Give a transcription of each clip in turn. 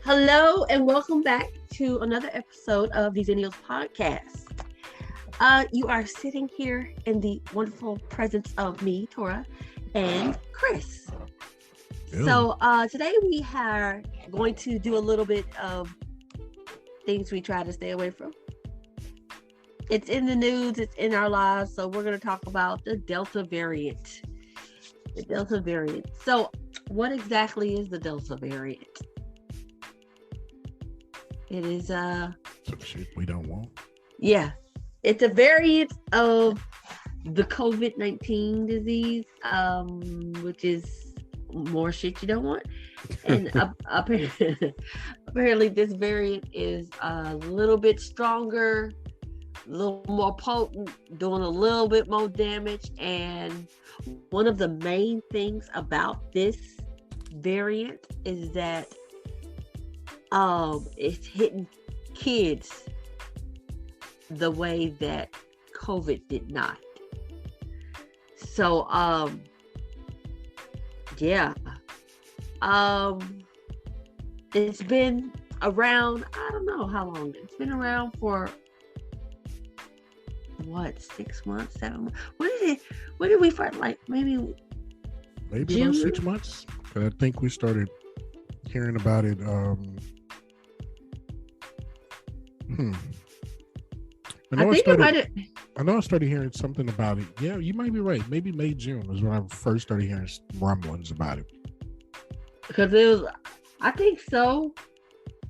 Hello and welcome back to another episode of the Xennials podcast. You are sitting here in the wonderful presence of me, Tora, and Chris. Ew. So today we are going to do a little bit of things we try to stay away from. It's in the news, it's in our lives, so we're going to talk about the Delta variant. The Delta variant. So what exactly is the Delta variant? It is Some shit we don't want. yeah, it's a variant of the COVID-19 disease, which is more shit you don't want. And apparently this variant is a little bit stronger, a little more potent, doing a little bit more damage. And one of the main things about this variant is that it's hitting kids the way that COVID did not. So it's been around, I don't know how long. It's been around for 6 months, 7 months. When did we first, like, maybe June? About 6 months? But I think we started hearing about it. I know I started hearing something about it. Yeah, you might be right. Maybe May, June was when I first started hearing rumblings about it. Because I think so.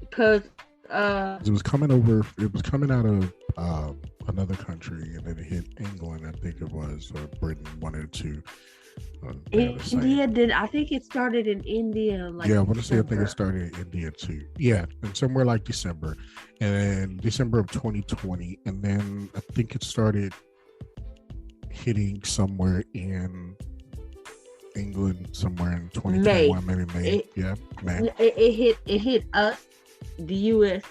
Because it was coming out of another country, and then it hit England, I think it was, or Britain, one or two. India did. I think it started in India. I want to say I think it started in India too. Yeah, and somewhere like December, and then December of 2020, and then I think it started hitting somewhere in England somewhere in 2021, maybe May. May. It hit us, the U.S.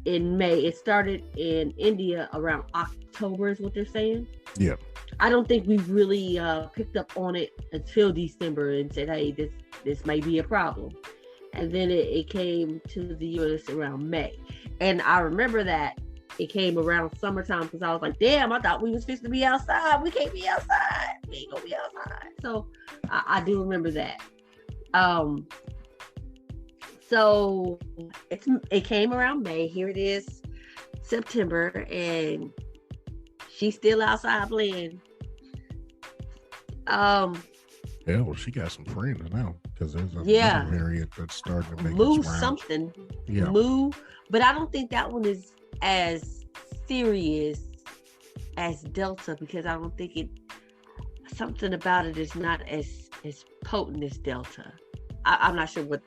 in May. It started in India around October, is what they're saying. Yeah. I don't think we really picked up on it until December and said, hey, this may be a problem. And then it came to the U.S. around May. And I remember that it came around summertime because I was like, damn, I thought we was supposed to be outside. We can't be outside. We ain't gonna be outside. So I do remember that. So it came around May. Here it is, September, and she's still outside playing. Well, she got some friends now because there's another variant that's starting to make move something. Yeah. Move, but I don't think that one is as serious as Delta because I don't think something about it is not as potent as Delta. I'm not sure what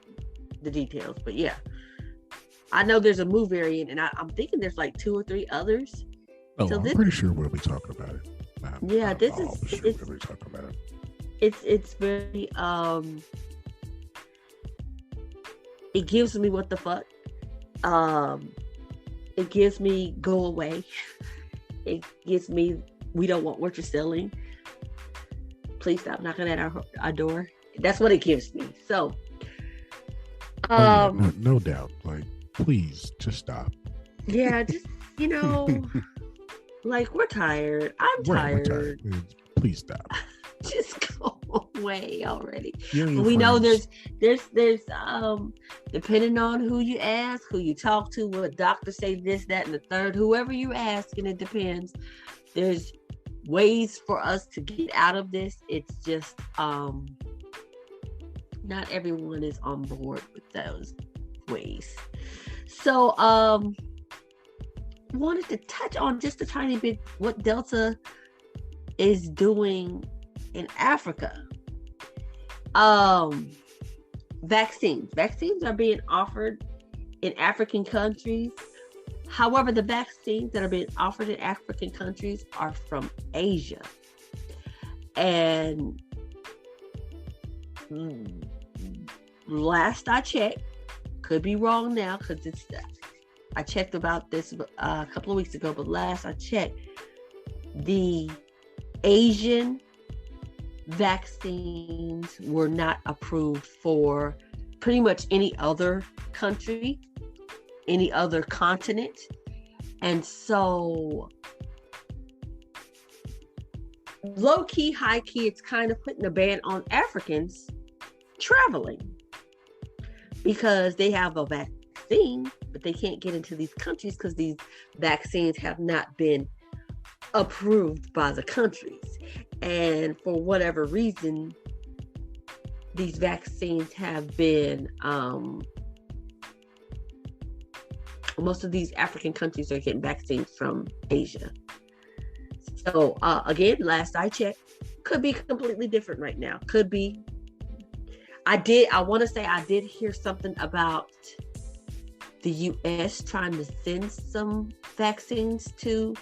the details, but yeah, I know there's a move variant, and I'm thinking there's like 2 or 3 others. Oh, so I'm pretty sure we'll be talking about it. We'll be talking about it. It's very it gives me what the fuck. It gives me go away. It gives me we don't want what you're selling. Please stop knocking at our door. That's what it gives me. So no doubt. Like, please just stop. Yeah, just like, we're tired. I'm tired. We're tired. Please stop. Just go away already. We know there's depending on who you ask, who you talk to, what doctors say, this, that, and the third, whoever you ask, and it depends. There's ways for us to get out of this. It's just not everyone is on board with those ways. So wanted to touch on just a tiny bit what Delta is doing in Africa. Vaccines are being offered in African countries. However, the vaccines that are being offered in African countries are from Asia. And last I checked, could be wrong now because I checked about this a couple of weeks ago, but last I checked, the Asian vaccines were not approved for pretty much any other country, any other continent. And so low key, high key, it's kind of putting a ban on Africans traveling because they have a vaccine, but they can't get into these countries because these vaccines have not been approved by the countries. And for whatever reason, these vaccines have been, most of these African countries are getting vaccines from Asia. So again, last I checked, could be completely different right now. Could be. I want to say I did hear something about the U.S. trying to send some vaccines to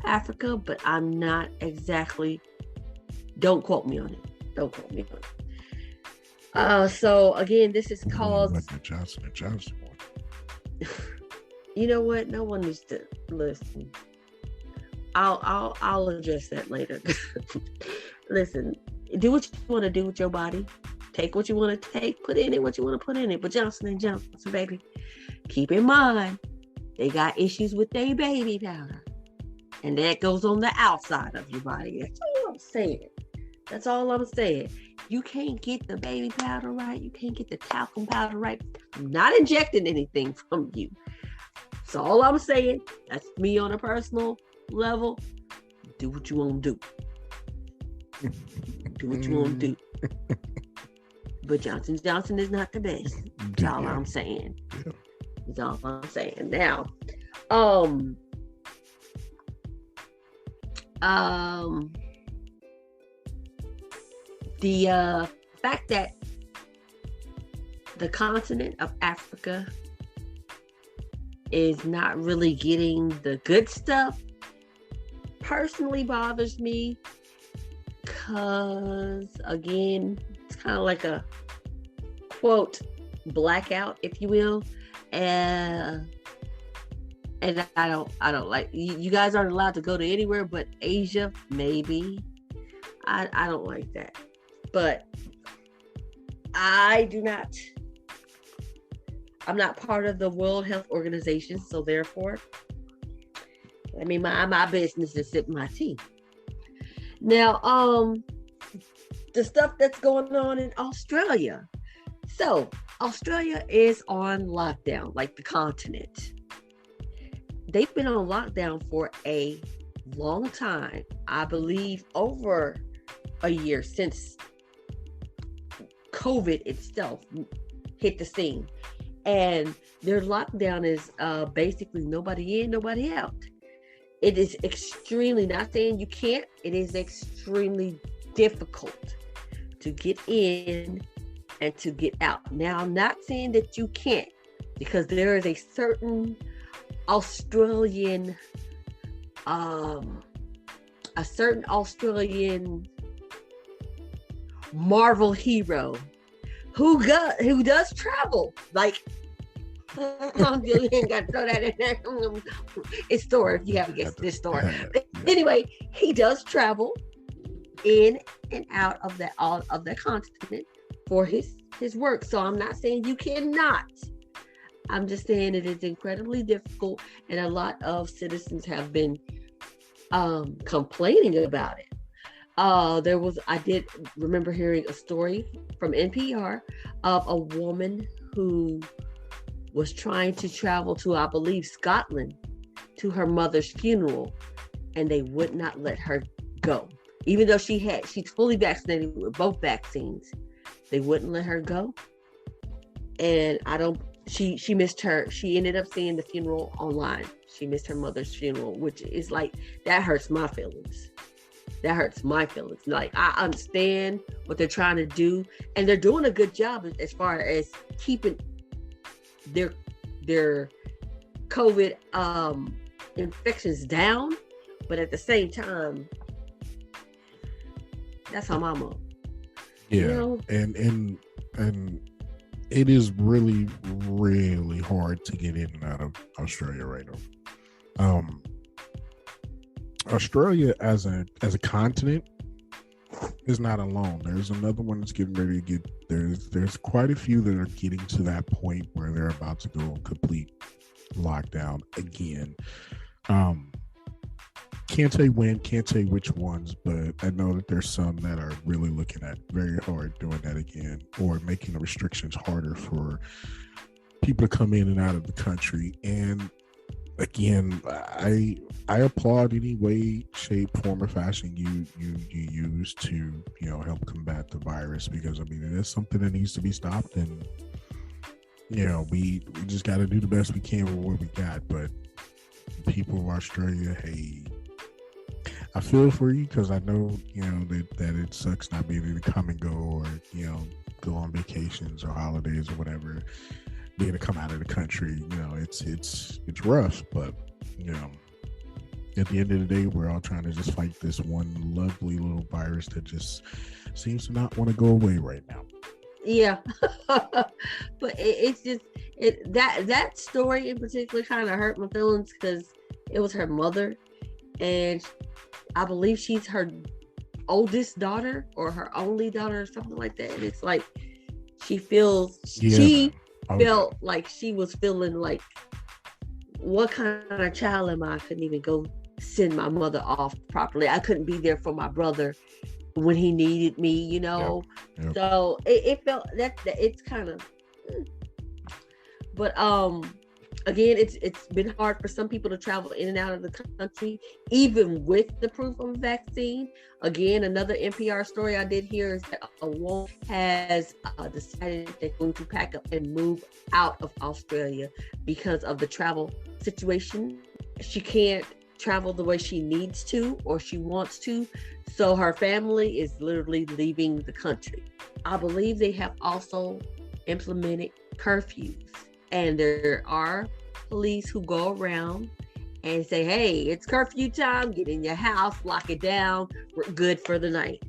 Africa, but I'm not exactly, don't quote me on it. Don't quote me on it. So again, this is called like the Johnson & Johnson one. You know what? No one needs to listen. I'll address that later. Listen, do what you want to do with your body. Take what you want to take. Put in it what you want to put in it. But Johnson & Johnson, baby, keep in mind, they got issues with their baby powder. And that goes on the outside of your body. That's all I'm saying. That's all I'm saying. You can't get the baby powder right. You can't get the talcum powder right. I'm not injecting anything from you. That's all I'm saying. That's me on a personal level. Do what you want to do. Do what you want to do. But Johnson & Johnson is not the best. That's all I'm saying. Yeah. That's all I'm saying. Now, the fact that the continent of Africa is not really getting the good stuff personally bothers me, because again, it's kind of like a quote blackout, if you will, and I don't like, you guys aren't allowed to go to anywhere but Asia, maybe. I don't like that, but I'm not part of the World Health Organization, so therefore, let me mind my business and sip my tea. Now, the stuff that's going on in Australia. So, Australia is on lockdown, like the continent. They've been on lockdown for a long time. I believe over a year since COVID itself hit the scene. And their lockdown is basically nobody in, nobody out. It is extremely, not saying you can't, it is extremely difficult to get in and to get out. Now, I'm not saying that you can't, because there is a certain Australian Marvel hero who does travel. Like, you ain't got to throw that in there. It's Thor, if you haven't guessed this Thor. Anyway, he does travel in and out of that continent for his work. So I'm not saying you cannot. I'm just saying it is incredibly difficult, and a lot of citizens have been complaining about it. I did remember hearing a story from NPR of a woman who was trying to travel to, I believe, Scotland, to her mother's funeral, and they would not let her go. Even though she's fully vaccinated with both vaccines, they wouldn't let her go. And she missed she ended up seeing the funeral online. She missed her mother's funeral, which is like, that hurts my feelings. That hurts my feelings. Like, I understand what they're trying to do, and they're doing a good job as far as keeping their COVID infections down, but at the same time, that's how mama. Yeah, you know? and it is really, really hard to get in and out of Australia right now. Australia as a continent is not alone. There's another one that's getting ready to get. There's quite a few that are getting to that point where they're about to go on complete lockdown again. Can't say when, can't say which ones, but I know that there's some that are really looking at very hard doing that again, or making the restrictions harder for people to come in and out of the country. And again, I applaud any way, shape, form, or fashion you use to help combat the virus, because I mean it is something that needs to be stopped, and we just got to do the best we can with what we got. But people of Australia, hey, I feel for you, because I know that it sucks not being able to come and go, or go on vacations or holidays or whatever. Being to come out of the country, it's rough, but at the end of the day, we're all trying to just fight this one lovely little virus that just seems to not want to go away right now. Yeah. But it's just that story in particular kind of hurt my feelings, because it was her mother, and I believe she's her oldest daughter or her only daughter or something like that, and it's like she felt like she was feeling like, what kind of child am I? I couldn't even go send my mother off properly. I couldn't be there for my brother when he needed me, Yep. So it felt that it's kind of, but again, it's been hard for some people to travel in and out of the country, even with the proof of a vaccine. Again, another NPR story I did hear is that a woman has decided they're going to pack up and move out of Australia because of the travel situation. She can't travel the way she needs to or she wants to, so her family is literally leaving the country. I believe they have also implemented curfews, and there are police who go around and say, hey, it's curfew time, get in your house, lock it down, we're good for the night,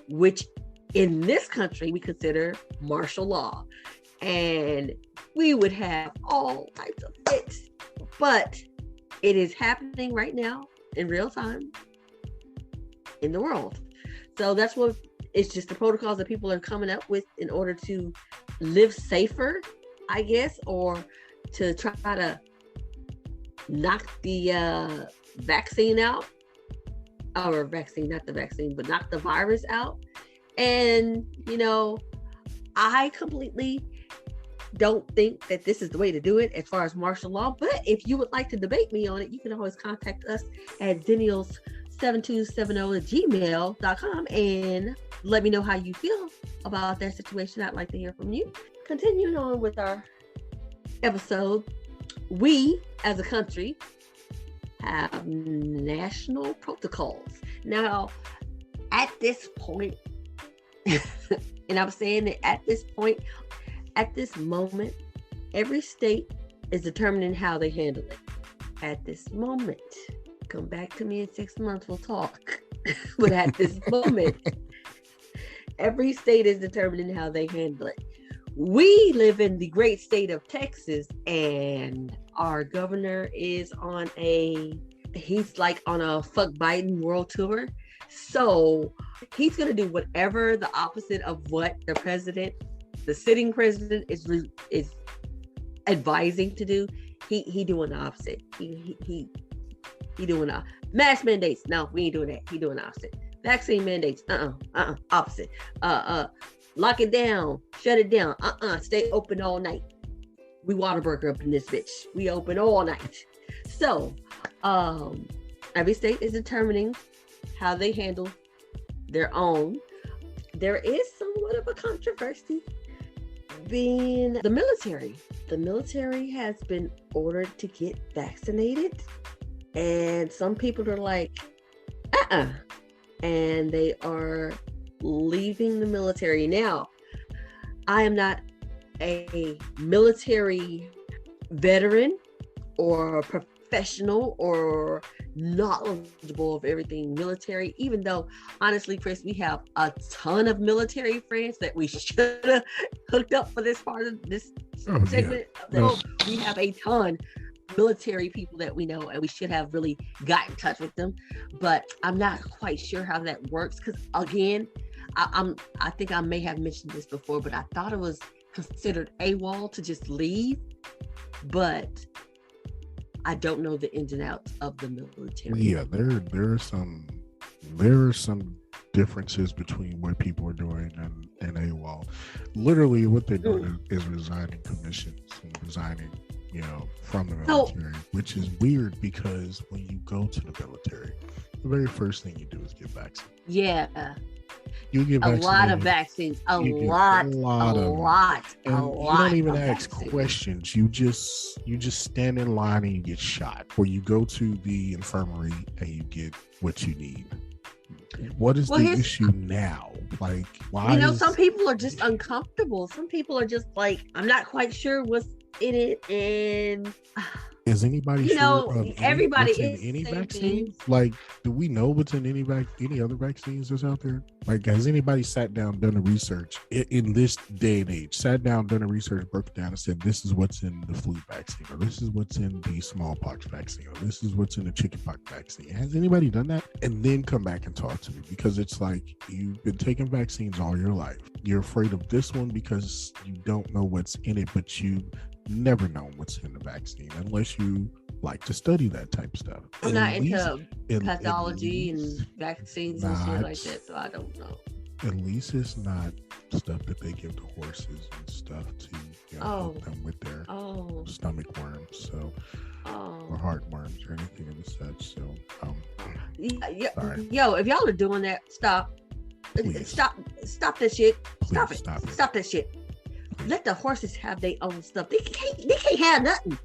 which in this country we consider martial law, and we would have all types of fits, but it is happening right now in real time in the world. So that's what it's just the protocols that people are coming up with in order to live safer, I guess, or to try to knock the vaccine out, or vaccine, not the vaccine, but knock the virus out. And, I completely don't think that this is the way to do it as far as martial law. But if you would like to debate me on it, you can always contact us at Xennials7270@gmail.com and let me know how you feel about that situation. I'd like to hear from you. Continuing on with our episode, we as a country have national protocols. Now, at this point, and I'm saying that at this point, at this moment, every state is determining how they handle it. At this moment, come back to me in 6 months, we'll talk. But at this moment, every state is determining how they handle it. We live in the great state of Texas, and our governor is he's like on a fuck Biden world tour. So he's going to do whatever the opposite of what the sitting president is advising to do. He doing the opposite. He doing mask mandates. No, we ain't doing that. He doing the opposite. Vaccine mandates. Opposite. Lock it down. Shut it down. Stay open all night. We Whataburger up in this bitch. We open all night. So, every state is determining how they handle their own. There is somewhat of a controversy being the military. The military has been ordered to get vaccinated, and some people are like, and they are leaving the military. Now, I am not a military veteran or professional or knowledgeable of everything military, even though honestly, Chris, we have a ton of military friends that we should have hooked up for this part of this segment. Yeah. We have a ton military people that we know, and we should have really got in touch with them, but I'm not quite sure how that works, because again, I think I may have mentioned this before, but I thought it was considered AWOL to just leave, but I don't know the ins and outs of the military. Yeah, there are some differences between what people are doing and AWOL. Literally, what they're doing is resigning commissions and resigning, from the military, which is weird because when you go to the military, the very first thing you do is get vaccinated. Yeah. You get vaccinated. A lot of vaccines. A lot. And you don't even ask questions. You just stand in line and you get shot. Or you go to the infirmary and you get what you need. What is the issue now? Like, why? Some people are just uncomfortable. Some people are just like, I'm not quite sure what's in it, and is anybody sure of everybody what's in any vaccine? Like, do we know what's in any other vaccines that's out there? Like, has anybody sat down, done a research in this day and age, sat down, done a research, broke it down and said, this is what's in the flu vaccine, or this is what's in the smallpox vaccine, or this is what's in the chickenpox vaccine? Has anybody done that? And then come back and talk to me, because it's like, you've been taking vaccines all your life. You're afraid of this one because you don't know what's in it, but you never know what's in the vaccine unless you like to study that type of stuff. I'm not into pathology and vaccines and shit like that, so I don't know. At least it's not stuff that they give to horses and stuff to help them with their stomach worms, or heart worms or anything of the such. So, yo, if y'all are doing that, stop. Please. Stop that shit. Please Stop that shit. Let the horses have their own stuff. They can't have nothing.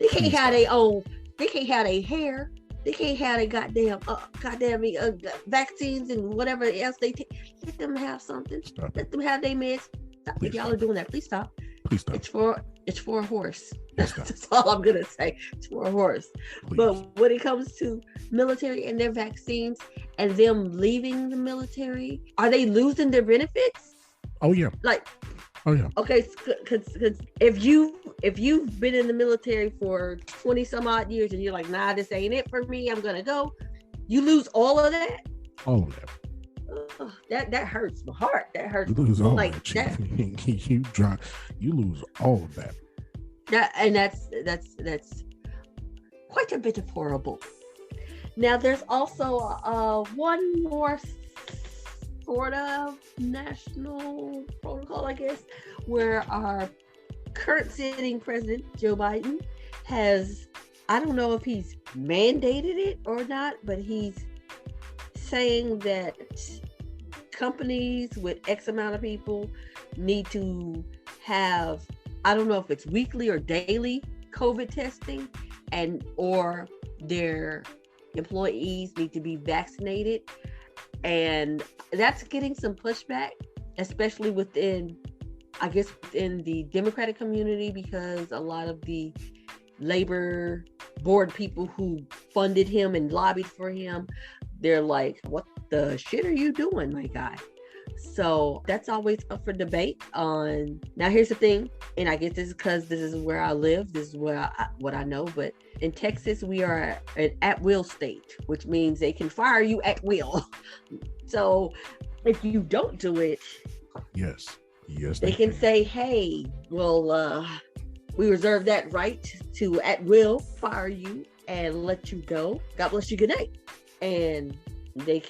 They can't have their own. They can't have their hair. They can't have their goddamn vaccines and whatever else they take. Let them have something. Stop. Let them have their meds. Stop. If y'all are doing that, please stop. Please stop. It's for a horse. That's all I'm gonna say. It's for a horse. Please. But when it comes to military and their vaccines and them leaving the military, are they losing their benefits? Oh yeah. Oh yeah. Okay, because if you've been in the military for 20 some odd years and you're like, nah, this ain't it for me, I'm gonna go, you lose all of that. All of that. That hurts my heart. That hurts. You lose all that. You lose all of that. That's quite a bit of horrible. Now there's also one more sort of national protocol, I guess, where our current sitting president, Joe Biden, has, I don't know if he's mandated it or not, but he's saying that companies with X amount of people need to have, I don't know if it's weekly or daily COVID testing, or their employees need to be vaccinated. And that's getting some pushback, especially within the Democratic community, because a lot of the labor board people who funded him and lobbied for him, they're like, what the shit are you doing, my guy? So that's always up for debate. Now here's the thing, and I guess this is because this is where I live, this is what I know, but in Texas we are an at-will state, which means they can fire you at will. So if you don't do it, yes, they can say, hey, well, we reserve that right to at will fire you and let you go. God bless you, good night. And they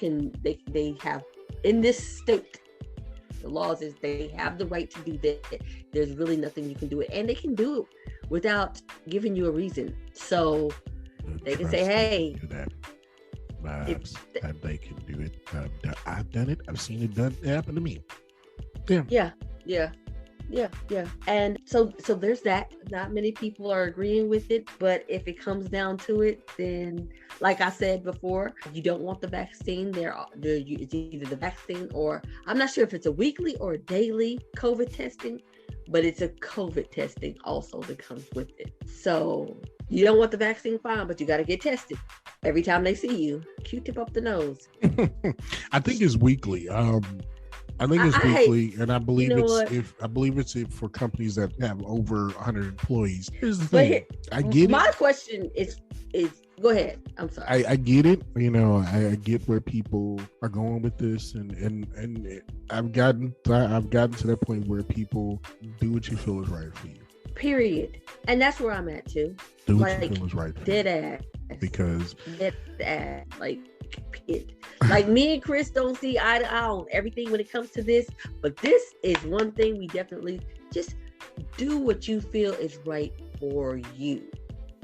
have, in this state, the laws is they have the right to do that. There's really nothing you can do it, and they can do it without giving you a reason. So they can say, "Hey, do that." They can do it. I've done it. I've seen it done. It happened to me. Yeah. And so there's that. Not many people are agreeing with it, but if it comes down to it, then like I said before, you don't want the vaccine. It's either the vaccine, or I'm not sure if it's a weekly or a daily COVID testing, but it's a COVID testing also that comes with it. So you don't want the vaccine, fine, but you got to get tested every time they see you. Q-tip up the nose. I think it's weekly. I think it's I hate, weekly, and I you believe know it's what? if I believe it's if for companies that have over 100 employees. Here's the But thing, I get it. my question is go ahead. I'm sorry. I get it. You know, I get where people are going with this, and I've gotten to that point where people do what you feel is right for you. Period. And that's where I'm at too. Do what Like you feel is right for dead you. ass. Because Dead ass. Like period. Like me and Chris don't see eye to eye on everything when it comes to this, but this is one thing we definitely just do what you feel is right for you.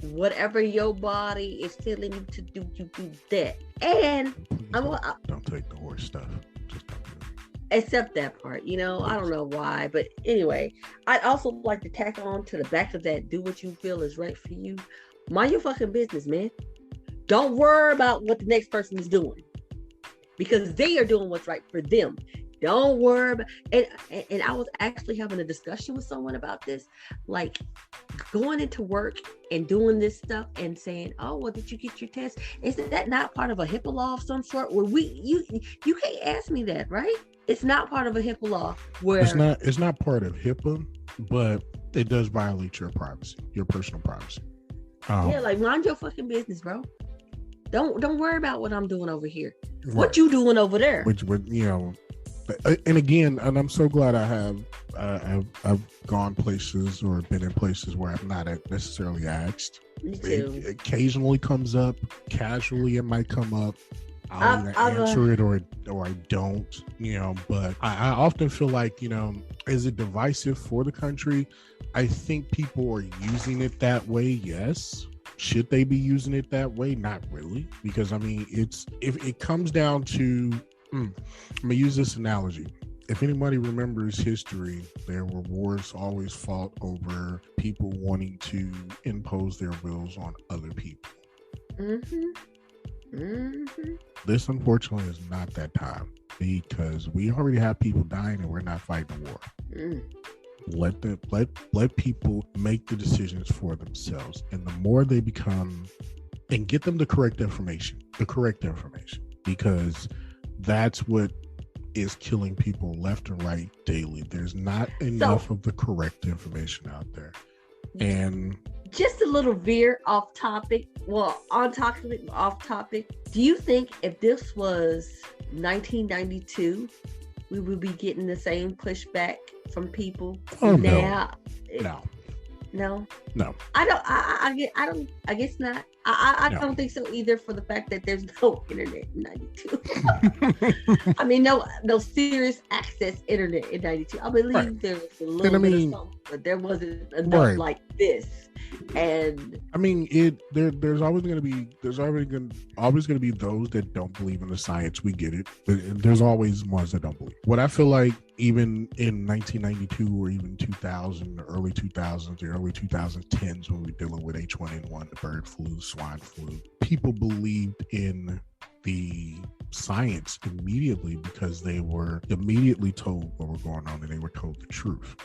Whatever your body is telling you to do, you do that. And don't take the horse stuff. Just don't do it. Except that part, you know, I don't know why, but anyway, I'd also like to tack on to the back of that, do what you feel is right for you. Mind your fucking business, man. Don't worry about what the next person is doing because they are doing what's right for them. Don't worry about, and I was actually having a discussion with someone about this, like going into work and doing this stuff and saying, oh, well, did you get your test? Is that not part of a HIPAA law of some sort? Where you can't ask me that, right? It's not part of a HIPAA law where it's not part of HIPAA, but it does violate your privacy, your personal privacy. Yeah, like mind your fucking business, bro. Don't worry about what I'm doing over here. Right. What you doing over there? Which would, you know, and again, and I'm so glad I have I've gone places or been in places where I'm not necessarily asked. Me too. It occasionally comes up, casually it might come up. I'll either answer it or I don't, you know, but I often feel like, you know, is it divisive for the country? I think people are using it that way, yes. Should they be using it that way? Not really, because I mean, if it comes down to, I'm gonna use this analogy. If anybody remembers history, there were wars always fought over people wanting to impose their wills on other people. This unfortunately is not that time because we already have people dying and we're not fighting the war. Let people make the decisions for themselves, and the more they become, and get them the correct information, because that's what is killing people left and right daily. There's not enough of the correct information out there. And just a little veer off topic. Well, on topic, off topic. Do you think if this was 1992, we would be getting the same pushback from people now? No. I guess not. I don't think so either, for the fact that there's no internet in 92. I mean, no serious access internet in 92. I believe there was a little bit of something, but there wasn't enough like this. And I mean, there's always going to be those that don't believe in the science. We get it. There's always ones that don't believe. What I feel like, even in 1992 or even 2000, the early 2000s, the early 2010s, when we were dealing with H1N1, the bird flu, swine flu, people believed in the science immediately because they were immediately told what was going on, and they were told the truth.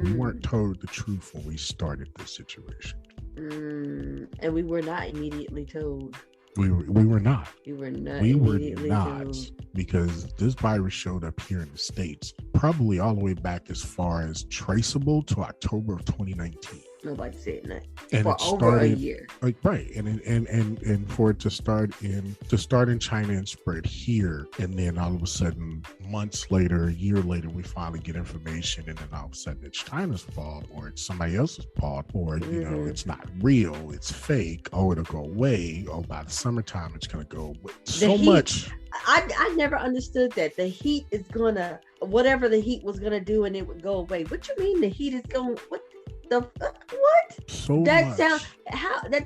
We weren't told the truth when we started this situation. And we were not immediately told. We were not. We were not. Because this virus showed up here in the States probably all the way back as far as traceable to October of 2019. Nobody said that. And for over a year. Right. And for it to start in China and spread here, and then all of a sudden, months later, a year later, we finally get information, and then all of a sudden it's China's fault, or it's somebody else's fault, or you know, it's not real, it's fake, oh, it'll go away, oh, by the summertime it's gonna go away. So much. I never understood that. The heat is gonna, whatever the heat was gonna do, and it would go away. What you mean the heat is going, what? That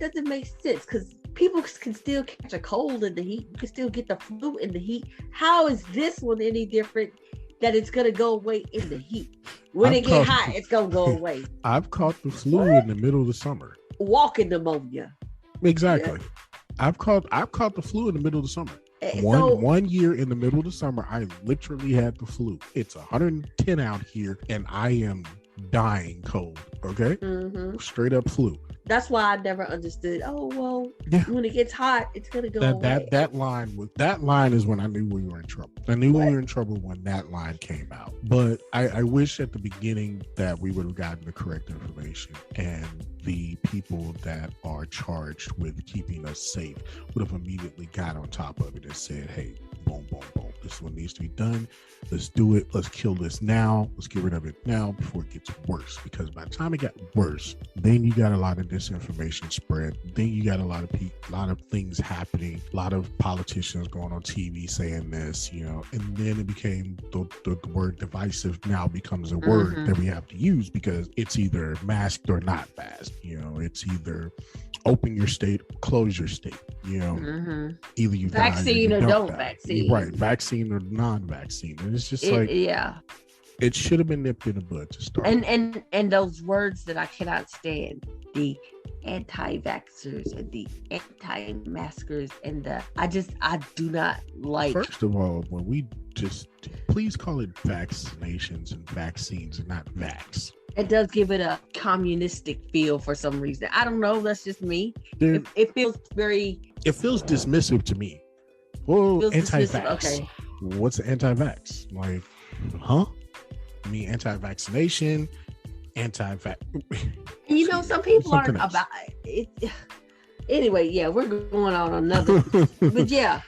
doesn't make sense, because people can still catch a cold in the heat. You can still get the flu in the heat. How is this one any different, that it's gonna go away in the heat? When it get hot, it's gonna go away. I've caught the flu in the middle of the summer. Walking pneumonia. Exactly. Yeah. I've caught the flu in the middle of the summer. One year in the middle of the summer, I literally had the flu. It's 110 out here, and I am dying cold. Okay, straight up flu. That's why I never understood. Oh well, Yeah. when it gets hot, it's gonna go That away. that line is when I knew we were in trouble. I knew we were in trouble when that line came out. But I wish at the beginning that we would have gotten the correct information, and the people that are charged with keeping us safe would have immediately got on top of it and said, hey, boom, boom, boom, this is what needs to be done. Let's do it. Let's kill this now. Let's get rid of it now before it gets worse. Because by the time it got worse, then you got a lot of disinformation spread. Then you got a lot of things happening. A lot of politicians going on TV saying this, and then it became the word divisive now becomes a word that we have to use because it's either masked or not masked. It's either open your state, close your state. Either you vaccine or don't vaccine. Right, vaccine or non-vaccine. And it's just it should have been nipped in the bud to start. And those words that I cannot stand, the anti-vaxxers and the anti-maskers and I do not like. First of all, when we please call it vaccinations and vaccines and not vax. It does give it a communistic feel for some reason. I don't know. That's just me. It feels very. It feels dismissive to me. Well, anti-vax. Okay. What's anti-vax? Like, huh? I mean, anti-vaccination, anti-vax. Some people aren't about it. Anyway, yeah, we're going on another. But yeah.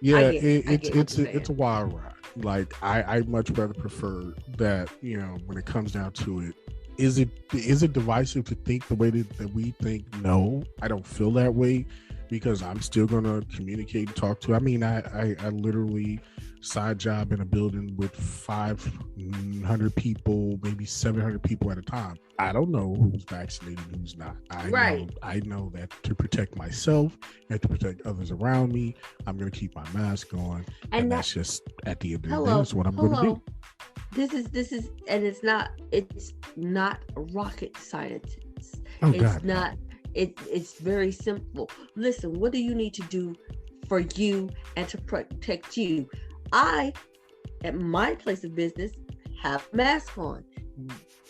It's a wild ride. Like I much rather prefer that, when it comes down to it, is it divisive to think the way that we think? No, I don't feel that way because I'm still going to communicate and talk to. I mean, I literally side job in a building with 500 people, maybe 700 people at a time. I don't know who's vaccinated, who's not. I know that to protect myself and to protect others around me, I'm going to keep my mask on. And that's just at the end of the day, that's what I'm going to do. This is, and it's not rocket science. Oh, it's God, not. It's very simple. Listen, what do you need to do for you and to protect you? I, at my place of business, have a mask on.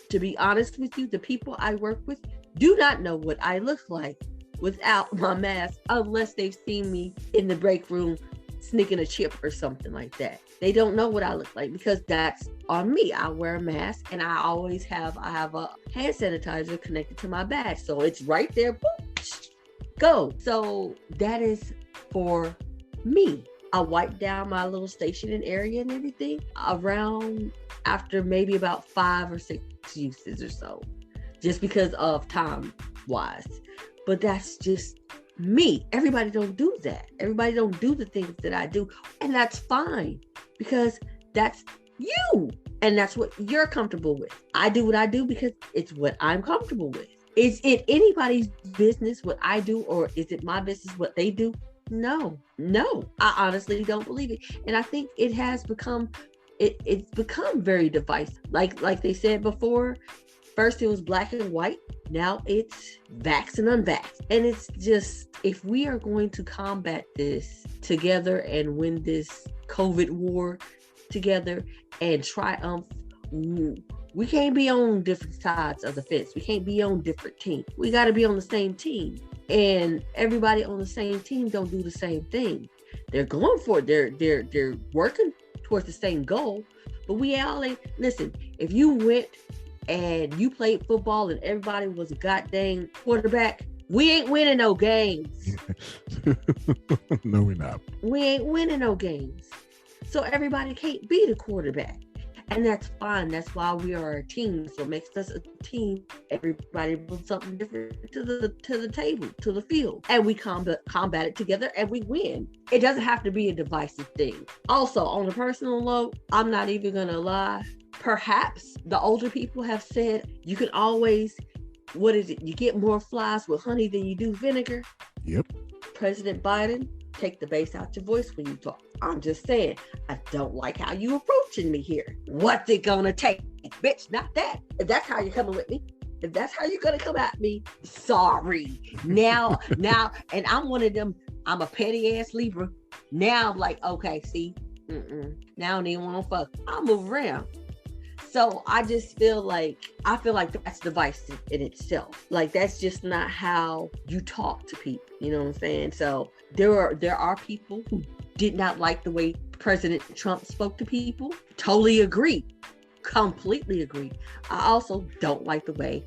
To be honest with you, the people I work with do not know what I look like without my mask unless they've seen me in the break room sneaking a chip or something like that. They don't know what I look like because that's on me. I wear a mask and I have a hand sanitizer connected to my bag. So it's right there. Boom, go. So that is for me. I wipe down my little stationing area and everything around after maybe about 5 or 6 uses or so, just because of time wise. But that's just me. Everybody don't do that. Everybody don't do the things that I do. And that's fine because that's you. And that's what you're comfortable with. I do what I do because it's what I'm comfortable with. Is it anybody's business what I do, or is it my business what they do? No, I honestly don't believe it. And I think it has become, it's become very divisive. Like they said before, first it was black and white. Now it's vax and unvaxxed. And it's just, if we are going to combat this together and win this COVID war together and triumph, we can't be on different sides of the fence. We can't be on different teams. We got to be on the same team. And everybody on the same team don't do the same thing. They're going for it. They're working towards the same goal. But we all ain't. Listen, if you went and you played football and everybody was a goddamn quarterback, we ain't winning no games. No, we're not. We ain't winning no games. So everybody can't be the quarterback. And that's fine. That's why we are a team. So it makes us a team. Everybody brings something different to the table, to the field. And we combat it together and we win. It doesn't have to be a divisive thing. Also, on a personal note, I'm not even going to lie. Perhaps the older people have said you can always, you get more flies with honey than you do vinegar. Yep. President Biden, take the bass out your voice when you talk. I'm just saying, I don't like how you approaching me here. What's it gonna take? Bitch, not that. If that's how you're coming with me, if that's how you're gonna come at me, sorry. Now, and I'm one of them, I'm a petty ass Libra. Now I'm like, okay, see, now I don't even want to fuck. I'll move around. So I feel like that's divisive in itself. Like that's just not how you talk to people. You know what I'm saying? So there are people who did not like the way President Trump spoke to people. Totally agree. Completely agree. I also don't like the way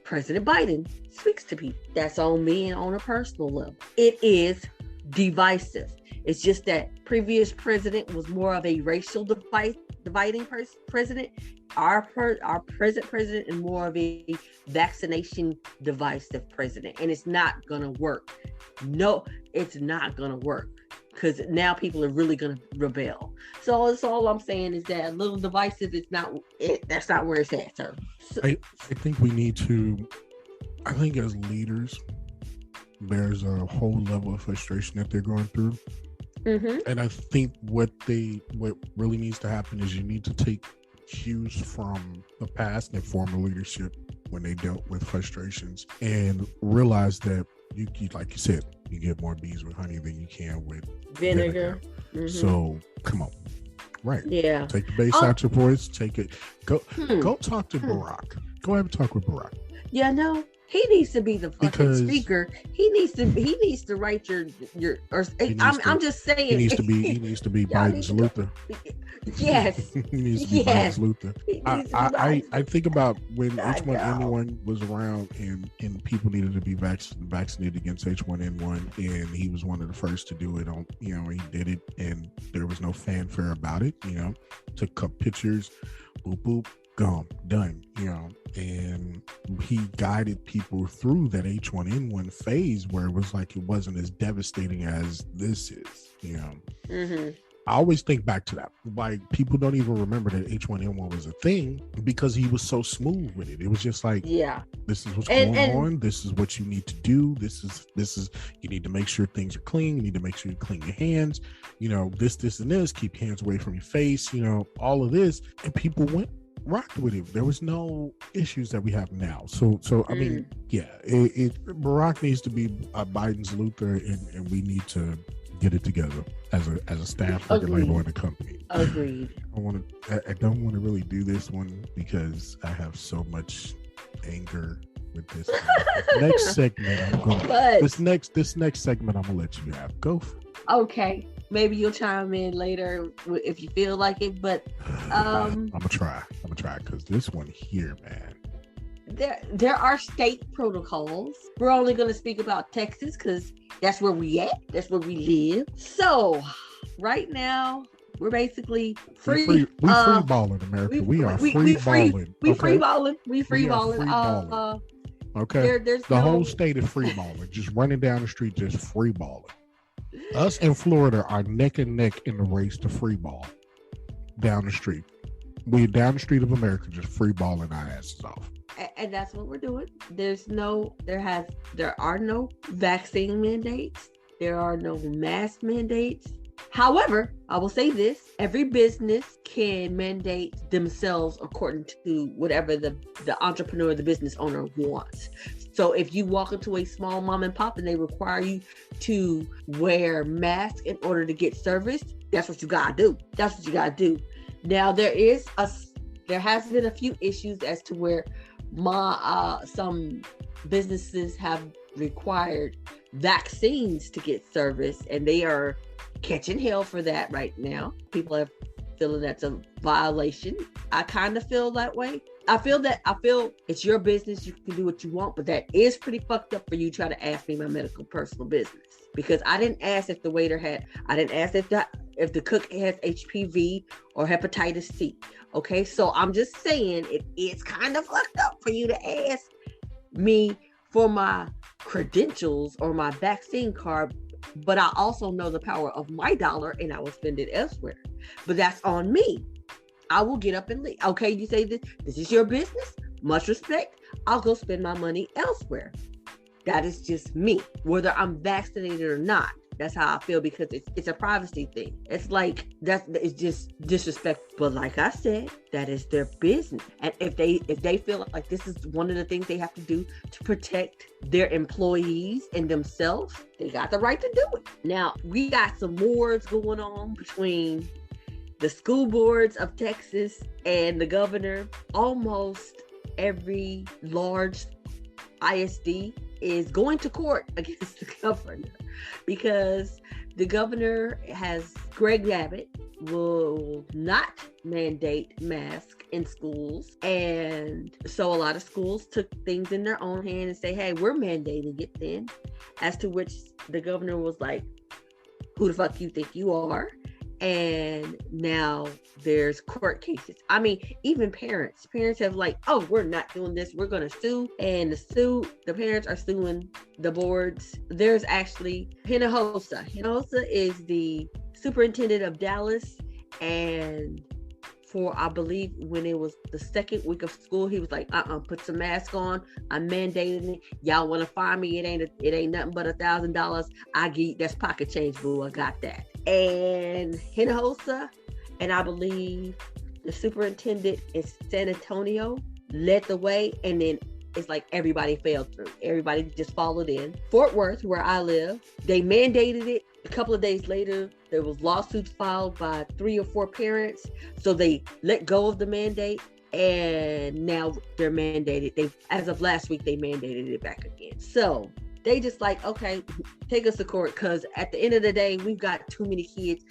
President Biden speaks to people. That's on me and on a personal level. It is divisive. It's just that previous president was more of a racial dividing president. Our present president is more of a vaccination divisive president, and it's not gonna work. No, it's not gonna work because now people are really gonna rebel. So that's all I'm saying is that a little divisive is not it. That's not where it's at, sir. So, I think we need to. I think as leaders, there's a whole level of frustration that they're going through. Mm-hmm. And I think what really needs to happen is you need to take cues from the past and former leadership when they dealt with frustrations and realize that you like you said, you get more bees with honey than you can with vinegar. Mm-hmm. So come on. Right. Yeah. Take the bass out your voice. Take it. Go talk to Barack. Go ahead and talk with Barack. Yeah, no. He needs to be the fucking speaker. He needs to write your I'm just saying he needs to be Biden's Luther. Yes. He needs to be Biden's Luther. I think about when H1N1 was around and people needed to be vaccinated against H1N1, and he was one of the first to do it on, he did it and there was no fanfare about it, took up pictures, boop boop, gone, done, and he guided people through that H1N1 phase where it was like it wasn't as devastating as this is, Mm-hmm. I always think back to that. Like, people don't even remember that H1N1 was a thing because he was so smooth with it. It was just like, this is what's going on. This is what you need to do. This is, you need to make sure things are clean. You need to make sure you clean your hands, this, and this, keep your hands away from your face, all of this. And people rocked with it. There was no issues that we have now. So I mean, Barack needs to be Biden's Luther, and we need to get it together as a staff record label in the company. Agreed. I don't want to really do this one because I have so much anger with this. Next segment, this next segment, I'm gonna let you have. Go. Okay. Maybe you'll chime in later if you feel like it, but I'm gonna try because this one here, man. There are state protocols. We're only going to speak about Texas because that's where we at. That's where we live. So right now we're basically free. We free balling, America. We are free balling. We free balling. We free balling. Okay. The whole state is free balling. Just running down the street, just free balling. Us in Florida are neck and neck in the race to free ball down the street. We're down the street of America, just free balling our asses off. And that's what we're doing. There are no vaccine mandates. There are no mask mandates. However, I will say this: every business can mandate themselves according to whatever the entrepreneur, the business owner wants. So if you walk into a small mom and pop and they require you to wear masks in order to get service, that's what you gotta do. That's what you gotta do. Now there has been a few issues as to where some businesses have required vaccines to get service, and they are catching hell for that right now. People are feeling that's a violation. I kind of feel that way. I feel it's your business. You can do what you want, but that is pretty fucked up for you to try to ask me my medical personal business, because I didn't ask if the waiter I didn't ask if the cook has HPV or hepatitis C. Okay, so I'm just saying it's kind of fucked up for you to ask me for my credentials or my vaccine card, but I also know the power of my dollar and I will spend it elsewhere. But that's on me. I will get up and leave. Okay, you say this is your business. Much respect. I'll go spend my money elsewhere. That is just me, whether I'm vaccinated or not. That's how I feel, because it's a privacy thing. It's like it's just disrespectful. But like I said, that is their business. And if they feel like this is one of the things they have to do to protect their employees and themselves, they got the right to do it. Now we got some wars going on between the school boards of Texas and the governor, almost every large ISD is going to court against the governor, because the governor Greg Abbott will not mandate masks in schools. And so a lot of schools took things in their own hand and say, hey, we're mandating it then. As to which the governor was like, who the fuck you think you are? And now there's court cases. I mean, even parents have like, oh, we're not doing this, we're going to sue. And the parents are suing the boards. There's actually Hinojosa. Hinojosa is the superintendent of Dallas. And for, I believe, when it was the second week of school, he was like, put some mask on. I'm mandating it. Y'all want to fine me? It ain't nothing but $1,000. That's pocket change, boo. I got that. And Hinojosa, and I believe the superintendent in San Antonio led the way, and then it's like everybody fell through. Everybody just followed in. Fort Worth, where I live, they mandated it. A couple of days later, there was lawsuits filed by 3 or 4 parents. So they let go of the mandate, and now they're mandated. As of last week, they mandated it back again. So they just like, okay, take us to court, because at the end of the day, we've got too many kids.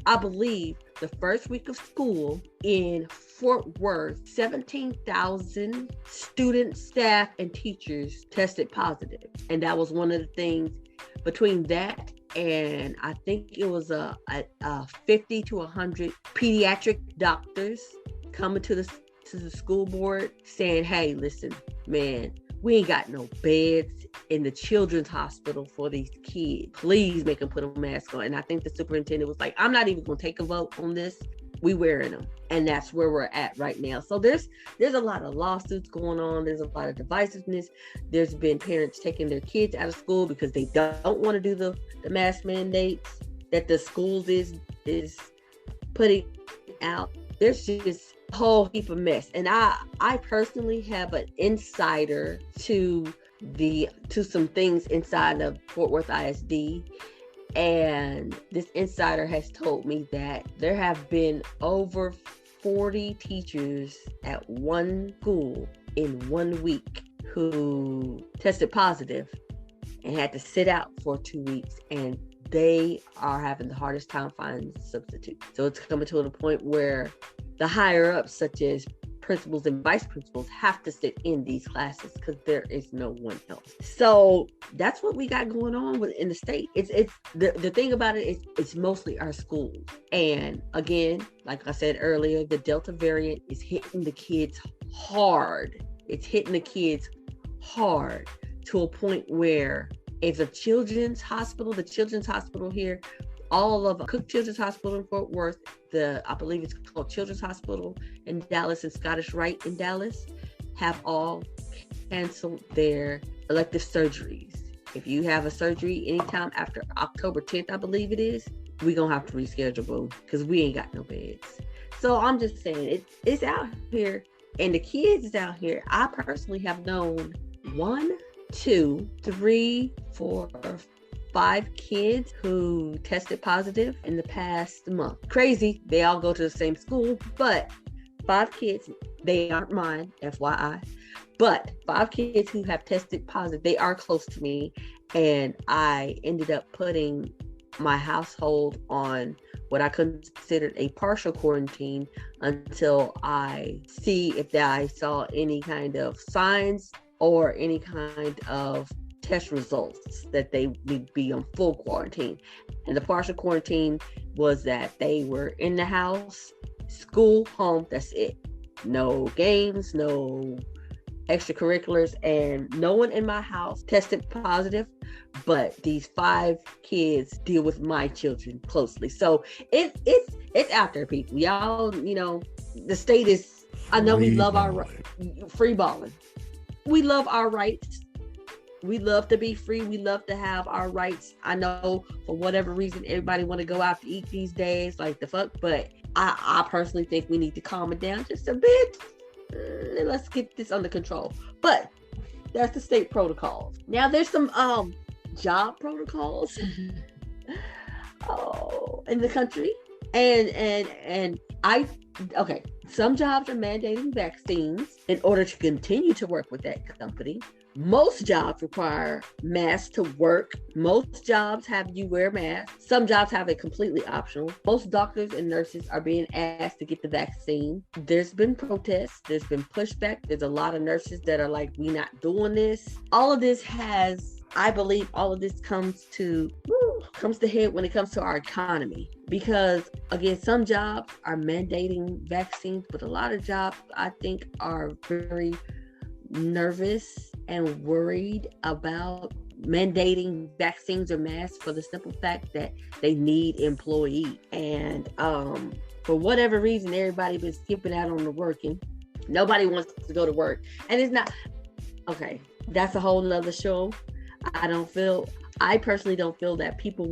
I believe the first week of school in Fort Worth, 17,000 students, staff, and teachers tested positive. And that was one of the things. Between that and I think it was a 50 to 100 pediatric doctors coming to the school board saying, hey, listen, man, we ain't got no beds in the children's hospital for these kids. Please make them put a mask on. And I think the superintendent was like, I'm not even going to take a vote on this. We wearing them. And that's where we're at right now. So there's a lot of lawsuits going on. There's a lot of divisiveness. There's been parents taking their kids out of school because they don't want to do the mask mandates that the schools is putting out. There's just a whole heap of mess. And I personally have an insider to some things inside of Fort Worth ISD. And this insider has told me that there have been over 40 teachers at one school in 1 week who tested positive and had to sit out for 2 weeks, and they are having the hardest time finding substitutes. So it's coming to a point where the higher ups, such as principals and vice principals, have to sit in these classes because there is no one else. So that's what we got going on in the state. It's the thing about it is it's mostly our schools. And again, like I said earlier, the Delta variant is hitting the kids hard. It's hitting the kids hard to a point where if the children's hospital here, all of Cook Children's Hospital in Fort Worth, I believe it's called Children's Hospital in Dallas and Scottish Rite in Dallas, have all canceled their elective surgeries. If you have a surgery anytime after October 10th, I believe it is, we're going to have to reschedule, boo, because we ain't got no beds. So I'm just saying, it's out here, and the kids is out here. I personally have known 1, 2, 3, 4, 5 kids who tested positive in the past month. Crazy, they all go to the same school, but 5 kids, they aren't mine, FYI, but 5 kids who have tested positive, they are close to me, and I ended up putting my household on what I considered a partial quarantine until I see if I saw any kind of signs or any kind of test results that they would be on full quarantine. And the partial quarantine was that they were in the house, school, home, that's it. No games, no extracurriculars, and no one in my house tested positive, but these 5 kids deal with my children closely. So it's out there, people. Y'all, the state is, I know we love our free balling. We love our rights. We love to be free. We love to have our rights. I know for whatever reason, everybody want to go out to eat these days, like the fuck, but I personally think we need to calm it down just a bit. And let's get this under control. But that's the state protocols. Now there's some job protocols in the country. And I okay, some jobs are mandating vaccines in order to continue to work with that company. Most jobs require masks to work. Most jobs have you wear masks. Some jobs have it completely optional. Most doctors and nurses are being asked to get the vaccine. There's been protests. There's been pushback. There's a lot of nurses that are like, we're not doing this. All of this has, I believe all of this comes to head when it comes to our economy, because again, some jobs are mandating vaccines, but a lot of jobs I think are very nervous and worried about mandating vaccines or masks for the simple fact that they need employees. And for whatever reason, everybody been skipping out on the working. Nobody wants to go to work, and it's not okay. That's a whole nother show. I personally don't feel that people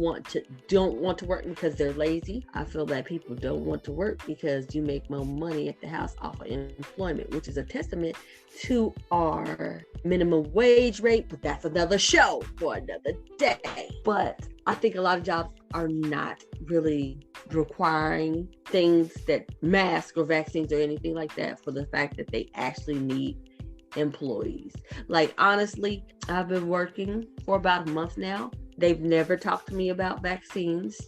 don't want to work because they're lazy. I feel that people don't want to work because you make more money at the house off of employment, which is a testament to our minimum wage rate, but that's another show for another day. But I think a lot of jobs are not really requiring things that masks or vaccines or anything like that for the fact that they actually need employees. Like, honestly, I've been working for about a month now. They've never talked to me about vaccines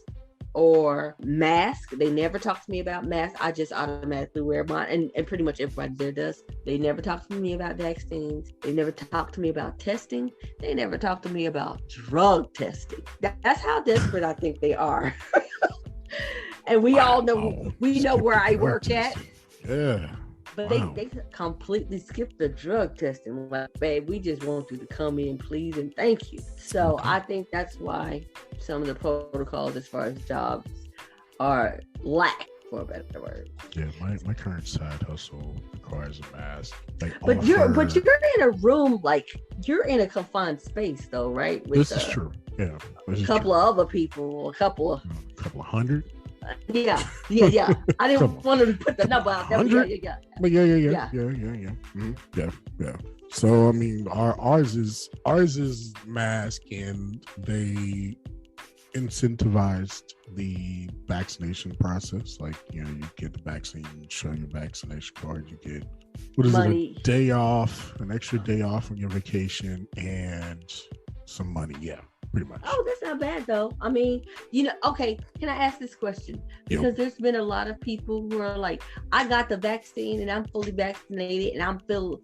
or masks. They never talk to me about masks. I just automatically wear mine, and pretty much everybody there does. They never talk to me about vaccines. They never talk to me about testing. They never talk to me about drug testing. That's how desperate I think they are. And we all know, we know where I work at. Yeah. But they completely skipped the drug testing. Like, babe, we just want you to come in, please, and thank you. So I think that's why some of the protocols as far as jobs are lack, for a better word. Yeah, my current side hustle requires a mask. But you're in a room, like, you're in a confined space though, right? This is true. Yeah. A couple of other people, a couple of hundred. Yeah. I didn't want to put the number out there. Yeah. But yeah. Mm-hmm. Yeah. So I mean, ours is mask, and they incentivized the vaccination process. Like, you get the vaccine, show your vaccination card, you get money. A day off, an extra day off on your vacation, and some money. Yeah. Pretty much. Oh, that's not bad though. I mean, okay, can I ask this question? Because there's been a lot of people who are like, I got the vaccine and I'm fully vaccinated, and I feel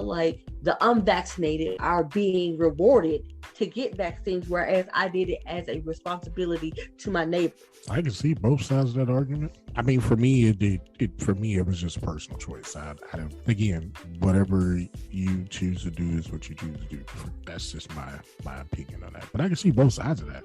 like the unvaccinated are being rewarded to get vaccines, whereas I did it as a responsibility to my neighbor. I can see both sides of that argument. I mean, for me, it was just a personal choice. I don't, again, whatever you choose to do is what you choose to do. That's just my opinion on that. But I can see both sides of that.